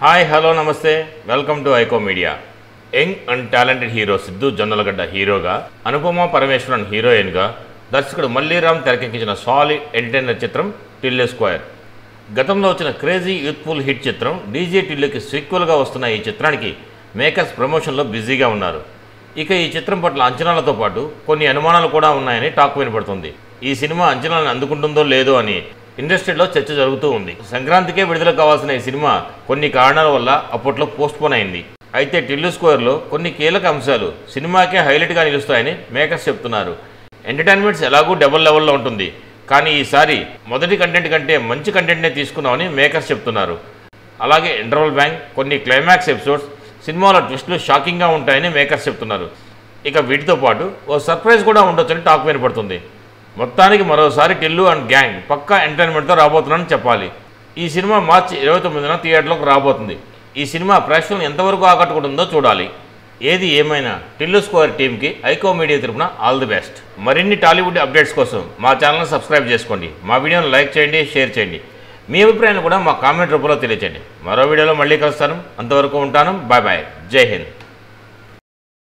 Hi hello నమస్తే welcome to iQOO media. Young and talented hero Siddhu Jonnalagadda హీరోగా, అనుపమ పరమేశ్వరన్ హీరోయిన్గా, దర్శకుడు మల్లీరామ్ తెరకెక్కించిన సాలిడ్ ఎంటర్టైనర్ చిత్రం టిల్లు స్క్వేర్. గతంలో వచ్చిన క్రేజీ యూత్ఫుల్ హిట్ చిత్రం డీజే టిల్లుకి సీక్వెల్గా వస్తున్న ఈ చిత్రానికి మేకర్స్ ప్రమోషన్లో బిజీగా ఉన్నారు. ఇక ఈ చిత్రం పట్ల అంచనాలతో పాటు కొన్ని అనుమానాలు కూడా ఉన్నాయని టాక్ వినపడుతుంది. ఈ సినిమా అంచనాలను అందుకుంటుందో లేదో అని ఇండస్ట్రీలో చర్చ జరుగుతూ ఉంది. సంక్రాంతికే విడుదల కావాల్సిన ఈ సినిమా కొన్ని కారణాల వల్ల అప్పట్లో పోస్ట్పోన్ అయింది. అయితే టిల్లు స్క్వేర్లో కొన్ని కీలక అంశాలు సినిమాకే హైలైట్గా నిలుస్తాయని మేకర్స్ చెప్తున్నారు. ఎంటర్టైన్మెంట్స్ ఎలాగూ డబుల్ లెవెల్లో ఉంటుంది, కానీ ఈసారి మొదటి కంటెంట్ కంటే మంచి కంటెంట్నే తీసుకున్నామని మేకర్స్ చెప్తున్నారు. అలాగే ఇంటర్వల్ బ్యాంక్, కొన్ని క్లైమాక్స్ ఎపిసోడ్స్, సినిమాలో ట్విస్టులు షాకింగ్గా ఉంటాయని మేకర్స్ చెప్తున్నారు. ఇక వీటితో పాటు ఓ సర్ప్రైజ్ కూడా ఉండొచ్చని టాక్ వినపడుతుంది. మొత్తానికి మరోసారి టిల్లు అండ్ గ్యాంగ్ పక్కా ఎంటర్టైన్మెంట్తో రాబోతున్నారని చెప్పాలి. ఈ సినిమా మార్చి 29న థియేటర్లోకి రాబోతుంది. ఈ సినిమా ప్రేక్షకులను ఎంతవరకు ఆకట్టుకుంటుందో చూడాలి. ఏది ఏమైనా టిల్లు స్క్వేర్ టీమ్కి ఐకో మీడియా తరపున ఆల్ ది బెస్ట్. మరిన్ని టాలీవుడ్ అప్డేట్స్ కోసం మా ఛానల్ని సబ్స్క్రైబ్ చేసుకోండి. మా వీడియోని లైక్ చేయండి, షేర్ చేయండి. మీ అభిప్రాయాన్ని కూడా మా కామెంట్ రూపంలో తెలియచేయండి. మరో వీడియోలో మళ్ళీ కలుస్తాను. అంతవరకు ఉంటాను. Bye bye. జై హింద్.